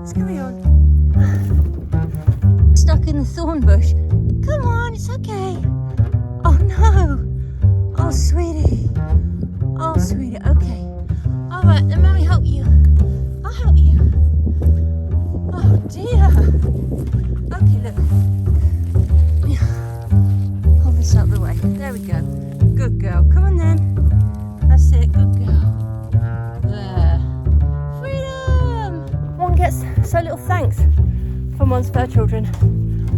Scurry on. Stuck in the thorn bush. Come on, it's okay. Oh no. Oh sweetie. Oh sweetie, okay. Alright, then let me help you. I'll help you. Oh dear. Okay, look. Hold this out of the way. There we go. Good girl. Come on then. That's it. Good girl. There. Freedom! One gets so little thanks from one's fur children,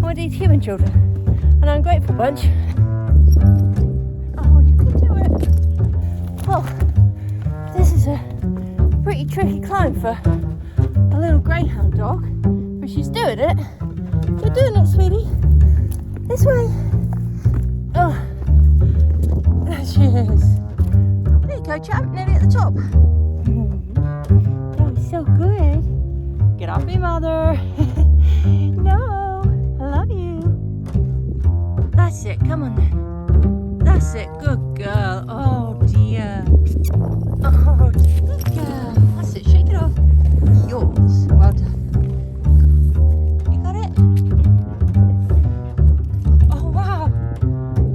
or indeed human children. And I'm a grateful bunch. Oh, you can do it. Well, this is a pretty tricky climb for a little greyhound dog, but she's doing it. You're doing it, sweetie. This way. Oh, there she is. There you go, champ, nearly at the top. That was so good. Get off me, mother. No, I love you. That's it, come on then. That's it, good girl. Oh dear. Oh, good girl. That's it, shake it off. Yours. Well done. You got it? Oh wow.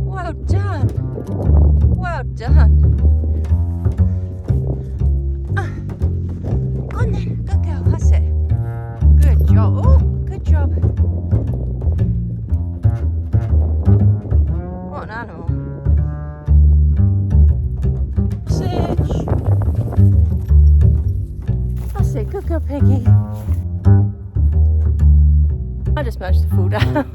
Well done. Well done. Go on then, good girl, that's it. Good job. Oh, good job. What an animal. Sausage. That's it, good girl, Piggy. I just managed to fall down.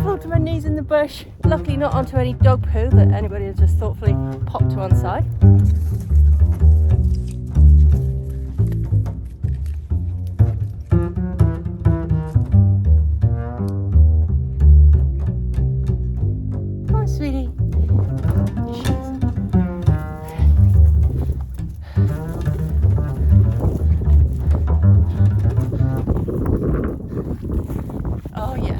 Fall to my knees in the bush. Luckily not onto any dog poo that anybody has just thoughtfully popped to one side. Come on, sweetie. Oh yeah.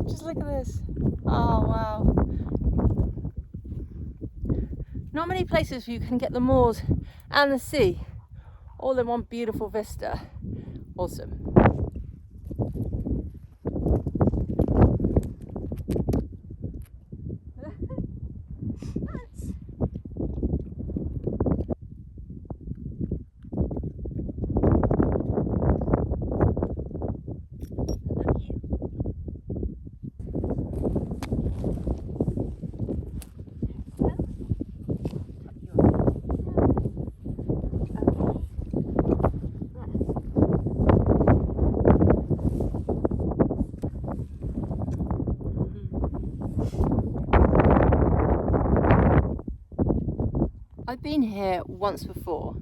Just look at this. Oh wow. Not many places where you can get the moors and the sea all in one beautiful vista. Awesome. I've been here once before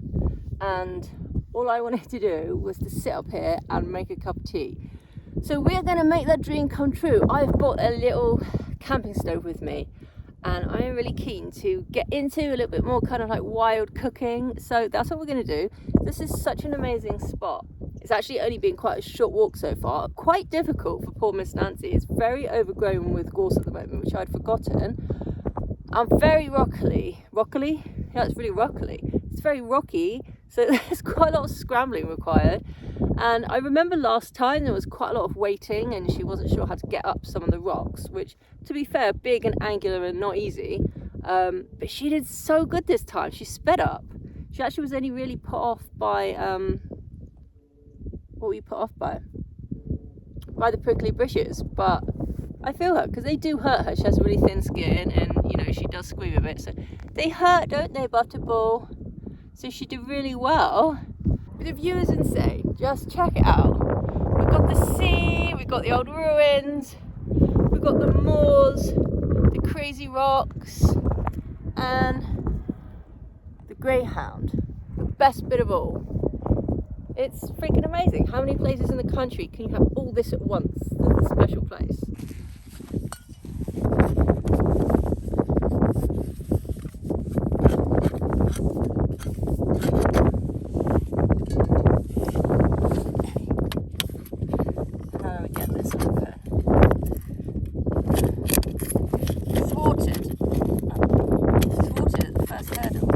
and all I wanted to do was to sit up here and make a cup of tea. So we're going to make that dream come true. I've bought a little camping stove with me and I am really keen to get into a little bit more kind of like wild cooking. So that's what we're going to do. This is such an amazing spot. It's actually only been quite a short walk so far. Quite difficult for poor Miss Nancy. It's very overgrown with gorse at the moment, which I'd forgotten. I'm very rocky. Yeah, it's really rocky. It's very rocky, so there's quite a lot of scrambling required. And I remember last time there was quite a lot of waiting and she wasn't sure how to get up some of the rocks, which, to be fair, big and angular and not easy. But she did so good this time. She sped up. She actually was only really put off by, what were you put off by? By the prickly bushes, but I feel her because they do hurt her. She has really thin skin and, you know, she does squeam a bit. So they hurt, don't they, Butterball? So she did really well. But the view is insane. Just check it out. We've got the sea, we've got the old ruins, we've got the moors, the crazy rocks, and the Greyhound. The best bit of all. It's freaking amazing. How many places in the country can you have all this at once? This is a special place. How do we get this open? Thwarted. Thwarted at the first hurdle.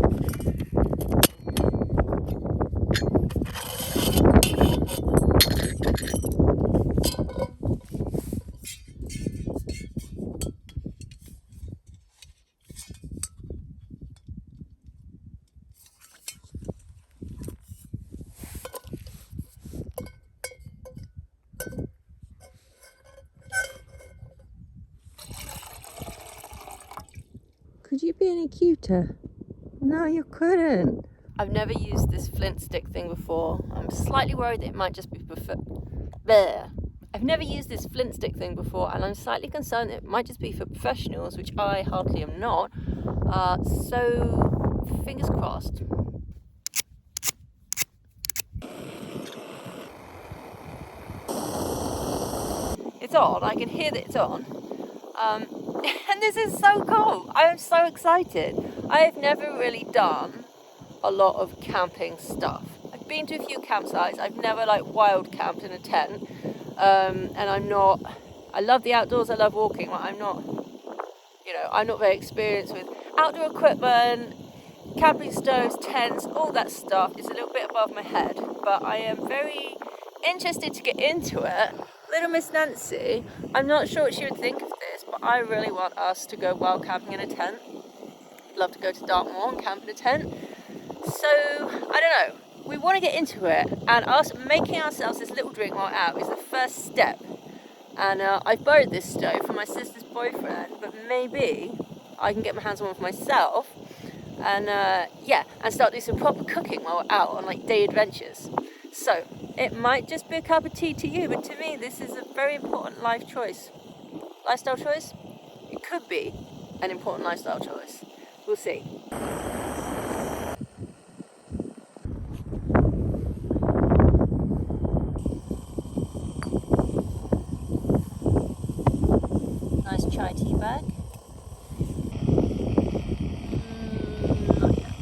Could you be any cuter? No, you couldn't. I've never used this flint stick thing before. I'm slightly worried that it might just be there. I've never used this flint stick thing before, and I'm slightly concerned that it might just be for professionals, which I hardly am not. So fingers crossed. It's on. I can hear that it's on. And this is so cool. I am so excited. I have never really done a lot of camping stuff. I've been to a few campsites. I've never like wild camped in a tent. And I love the outdoors. I love walking. But I'm not very experienced with outdoor equipment, camping stoves, tents, all that stuff. It's a little bit above my head, but I am very interested to get into it. Little Miss Nancy, I'm not sure what she would think of this, but I really want us to go wild camping in a tent. Love to go to Dartmoor and camp in a tent. So, I don't know. We want to get into it, and us making ourselves this little drink while out is the first step. And I borrowed this stove from my sister's boyfriend, but maybe I can get my hands on one for myself and start doing some proper cooking while we're out on like day adventures. So it might just be a cup of tea to you, but to me this is a very important lifestyle choice. It could be an important lifestyle choice. We'll see. Nice chai tea bag. Not yet.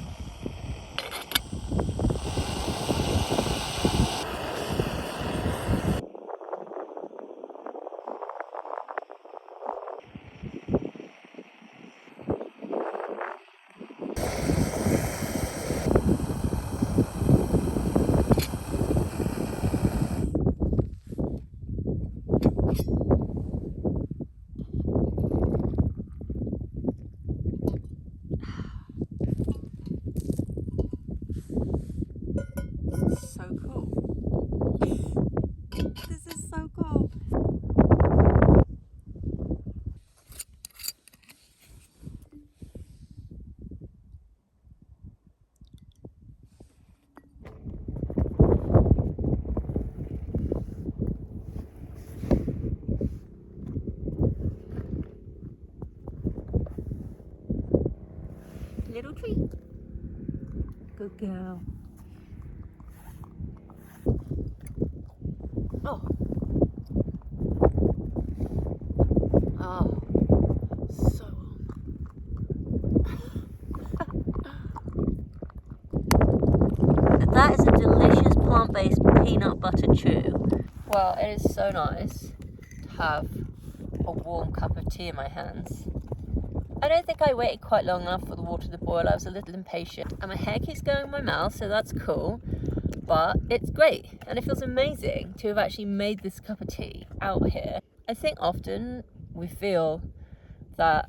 So cool. This is so cool. Little treat. Good girl. Oh. Oh. So that is a delicious plant-based peanut butter chew. Well, it is so nice to have a warm cup of tea in my hands. I don't think I waited quite long enough for the water to boil. I was a little impatient, and my hair keeps going in my mouth, so that's cool. But it's great, and it feels amazing to have actually made this cup of tea out here. I think often we feel that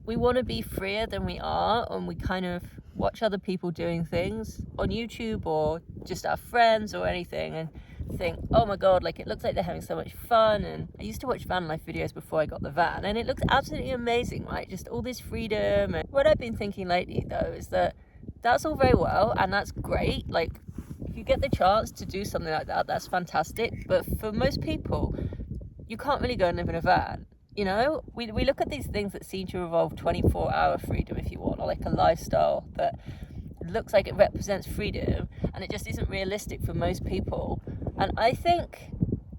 we want to be freer than we are, and we kind of watch other people doing things on YouTube or just our friends or anything and think, oh my god, like it looks like they're having so much fun. And I used to watch van life videos before I got the van, and it looks absolutely amazing, right? Just all this freedom. And what I've been thinking lately though is that that's all very well and that's great. Like if you get the chance to do something like that, that's fantastic. But for most people, you can't really go and live in a van. You know, we look at these things that seem to involve 24-hour freedom, if you want, or like a lifestyle that looks like it represents freedom, and it just isn't realistic for most people. And I think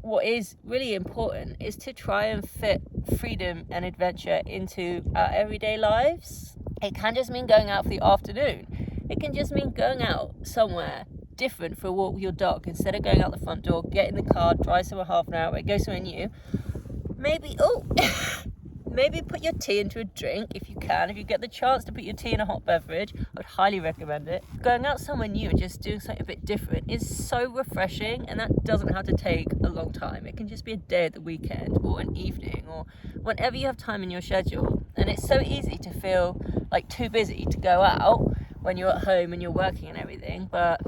what is really important is to try and fit freedom and adventure into our everyday lives. It can just mean going out for the afternoon. It can just mean going out somewhere different for a walk with your dog. Instead of going out the front door, get in the car, drive somewhere half an hour away, go somewhere new. Maybe put your tea into a drink if you can. If you get the chance to put your tea in a hot beverage, I would highly recommend it. Going out somewhere new and just doing something a bit different is so refreshing, and that doesn't have to take a long time. It can just be a day at the weekend or an evening or whenever you have time in your schedule. And it's so easy to feel like too busy to go out when you're at home and you're working and everything, but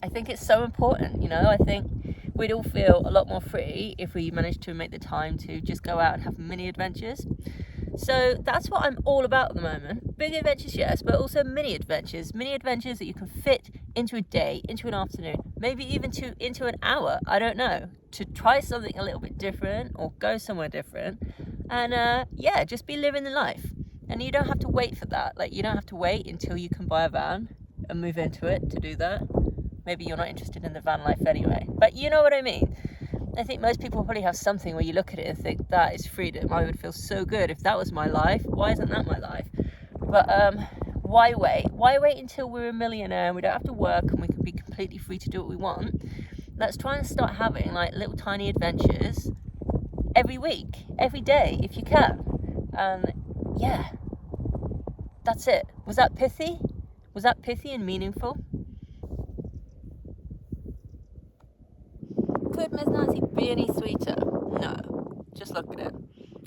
I think it's so important, you know. I think we'd all feel a lot more free if we managed to make the time to just go out and have mini adventures. So that's what I'm all about at the moment. Big adventures, yes, but also mini adventures that you can fit into a day, into an afternoon, maybe even into an hour, I don't know, to try something a little bit different or go somewhere different. And just be living the life. And you don't have to wait for that. Like, you don't have to wait until you can buy a van and move into it to do that. Maybe you're not interested in the van life anyway, but you know what I mean. I think most people probably have something where you look at it and think, that is freedom. I would feel so good if that was my life. Why isn't that my life? But why wait? Why wait until we're a millionaire and we don't have to work and we can be completely free to do what we want? Let's try and start having like little tiny adventures every week, every day, if you can. And yeah, that's it. Was that pithy? Was that pithy and meaningful? Could Miss Nancy be any sweeter? No. Just look at it.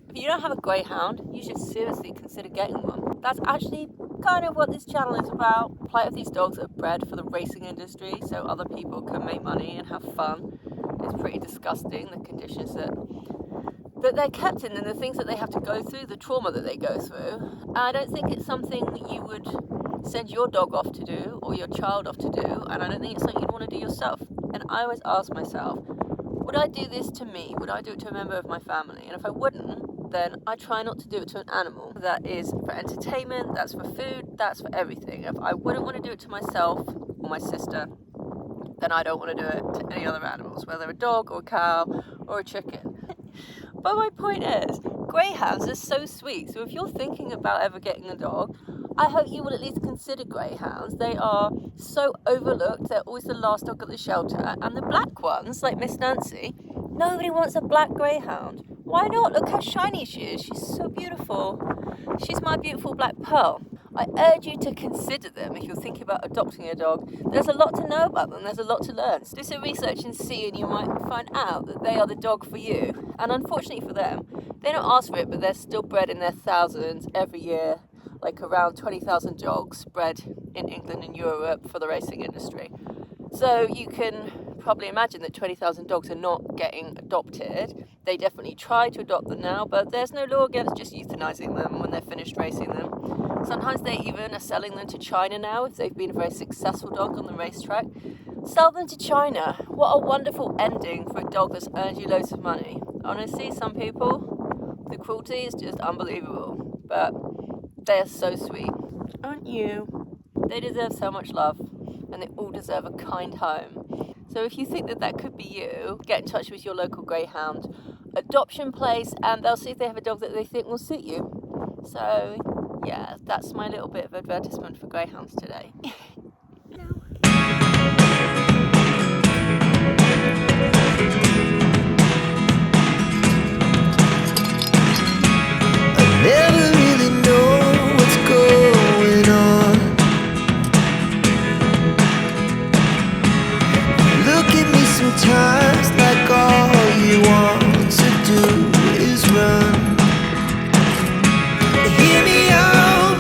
If you don't have a Greyhound, you should seriously consider getting one. That's actually kind of what this channel is about. The plight of these dogs are bred for the racing industry so other people can make money and have fun. It's pretty disgusting, the conditions that they're kept in and the things that they have to go through, the trauma that they go through. I don't think it's something that you would send your dog off to do or your child off to do, and I don't think it's something you'd want to do yourself. And I always ask myself, would I do this to me? Would I do it to a member of my family? And if I wouldn't, then I try not to do it to an animal. That is for entertainment, that's for food, that's for everything. If I wouldn't want to do it to myself or my sister, then I don't want to do it to any other animals, whether a dog or a cow or a chicken. But my point is, Greyhounds are so sweet. So if you're thinking about ever getting a dog, I hope you will at least consider Greyhounds. They are so overlooked. They're always the last dog at the shelter. And the black ones, like Miss Nancy, nobody wants a black Greyhound. Why not? Look how shiny she is. She's so beautiful. She's my beautiful black pearl. I urge you to consider them if you're thinking about adopting a dog. There's a lot to know about them. There's a lot to learn. Do some research and see, and you might find out that they are the dog for you. And unfortunately for them, they don't ask for it, but they're still bred in their thousands every year. Like around 20,000 dogs bred in England and Europe for the racing industry. So you can probably imagine that 20,000 dogs are not getting adopted. They definitely try to adopt them now, but there's no law against just euthanizing them when they're finished racing them. Sometimes they even are selling them to China now if they've been a very successful dog on the racetrack. Sell them to China. What a wonderful ending for a dog that's earned you loads of money. Honestly, some people, the cruelty is just unbelievable. But they are so sweet. Aren't you? They deserve so much love, and they all deserve a kind home. So if you think that that could be you, get in touch with your local Greyhound adoption place, and they'll see if they have a dog that they think will suit you. So yeah, that's my little bit of advertisement for Greyhounds today. Never really know what's going on. Look at me sometimes like all you want to do is run. Hear me out,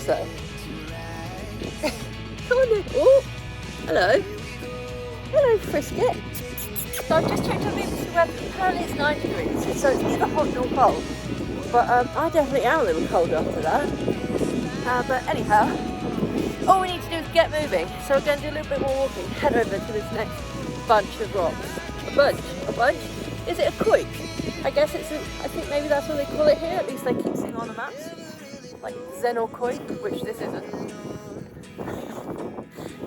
So, come on then. Oh, hello. Hello, Frisket. So I've just checked on BBC Weather. Apparently it's 9 degrees, so it's neither hot nor cold. But I definitely am a little cold after that. But anyhow, all we need to do is get moving. So we're going to do a little bit more walking. Head over to this next bunch of rocks. A bunch? Is it a quoit? I guess it's I think maybe that's what they call it here. At least they keep seeing on the maps. Like Zen or quoit, which this isn't.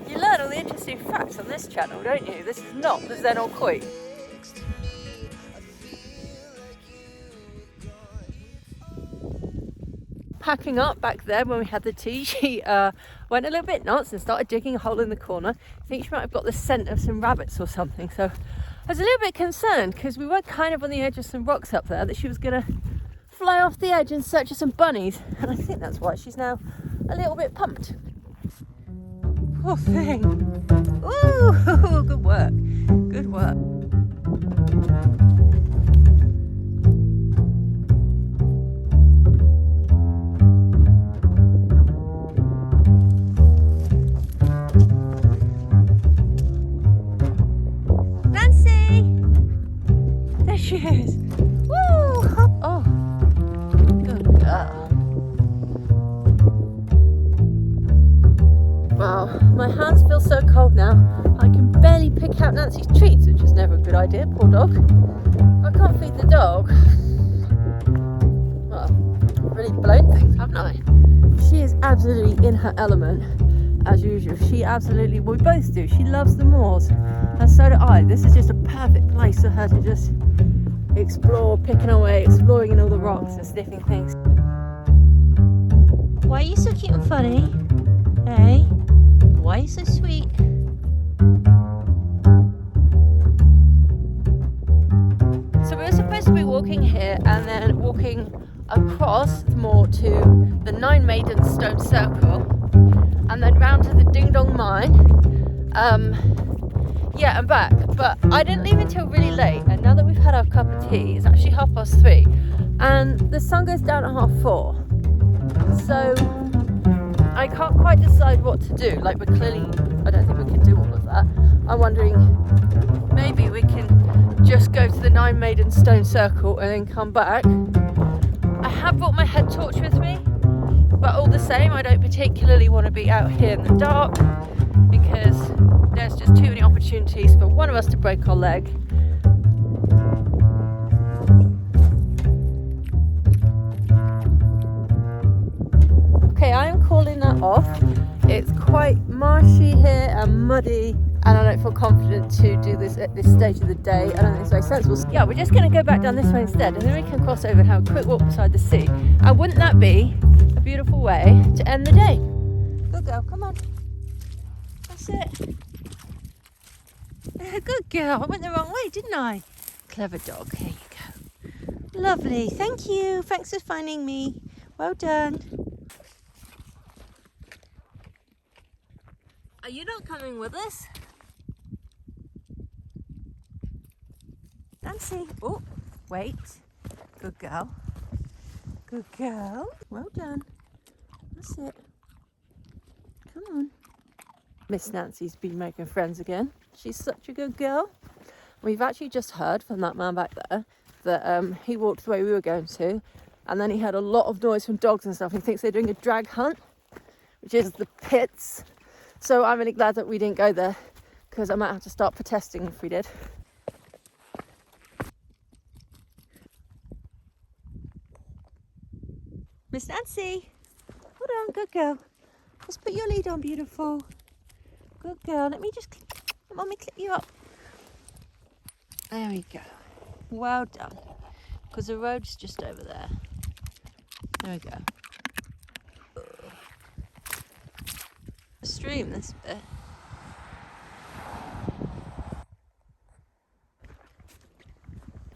You learn all the interesting facts on this channel, don't you? This is not the Zen or quoit. Packing up back there when we had the tea, she went a little bit nuts and started digging a hole in the corner. I think she might have got the scent of some rabbits or something. So I was a little bit concerned because we were kind of on the edge of some rocks up there that she was going to fly off the edge in search of some bunnies. And I think that's why she's now a little bit pumped. Poor thing. Ooh, good work. Good work. She is. Woo! Oh, good girl. Wow, my hands feel so cold now. I can barely pick out Nancy's treats, which is never a good idea, poor dog. I can't feed the dog. Well, I've really blown things, haven't I? She is absolutely in her element, as usual. She absolutely, we both do. She loves the moors, and so do I. This is just a perfect place for her to just explore, picking away, exploring in all the rocks and sniffing things. Why are you so cute and funny? Hey? Why are you so sweet? So we were supposed to be walking here and then walking across more to the Nine Maidens Stone Circle and then round to the Ding Dong Mine. Yeah, and back, but I didn't leave until really late, and now that we've had our cup of tea, it's actually 3:30, and the sun goes down at 4:30, so I can't quite decide what to do. Like, I don't think we can do all of that. I'm wondering, maybe we can just go to the Nine Maidens Stone Circle and then come back. I have brought my head torch with me, but all the same, I don't particularly want to be out here in the dark, because there's just too many opportunities for one of us to break our leg. Okay, I am calling that off. It's quite marshy here and muddy, and I don't feel confident to do this at this stage of the day. I don't think it's very sensible. Yeah, we're just going to go back down this way instead, and then we can cross over and have a quick walk beside the sea. And wouldn't that be a beautiful way to end the day? Good girl, come on. That's it. Good girl. I went the wrong way, didn't I? Clever dog. Here you go. Lovely. Thank you. Thanks for finding me. Well done. Are you not coming with us? Nancy. Oh, wait. Good girl. Good girl. Well done. That's it. Come on. Miss Nancy's been making friends again. She's such a good girl. We've actually just heard from that man back there that he walked the way we were going to, and then he heard a lot of noise from dogs and stuff. He thinks they're doing a drag hunt, which is the pits. So I'm really glad that we didn't go there, because I might have to start protesting if we did. Miss Nancy, hold on, good girl. Let's put your lead on, beautiful. Good girl. Let me clip you up. There we go. Well done. Because the road's just over there. There we go. A stream, this bit.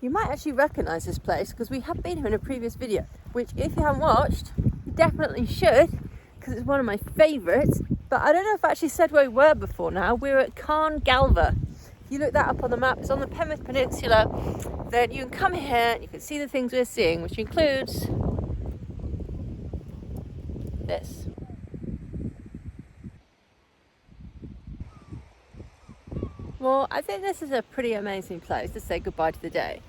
You might actually recognise this place because we have been here in a previous video, which if you haven't watched, you definitely should, because it's one of my favourites. But I don't know if I actually said where we were before now. We're at Cornwall. If you look that up on the map, it's on the Penrith Peninsula. Then you can come here and you can see the things we're seeing, which includes this. Well, I think this is a pretty amazing place to say goodbye to the day.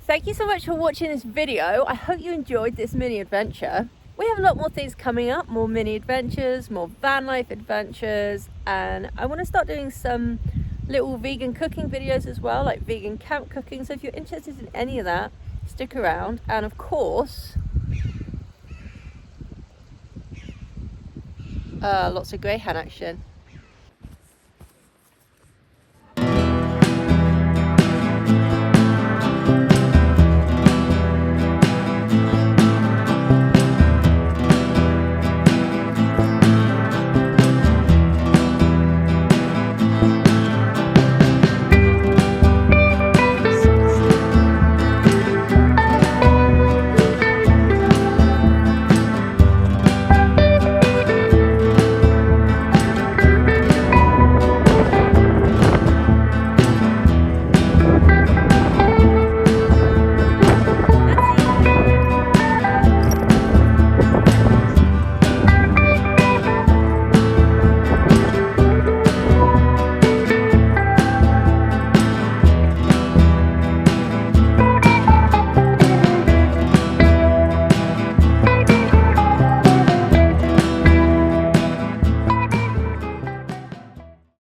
Thank you so much for watching this video. I hope you enjoyed this mini adventure. We have a lot more things coming up, more mini adventures, more van life adventures, and I want to start doing some little vegan cooking videos as well, like vegan camp cooking. So if you're interested in any of that, stick around. And of course, lots of Greyhound action.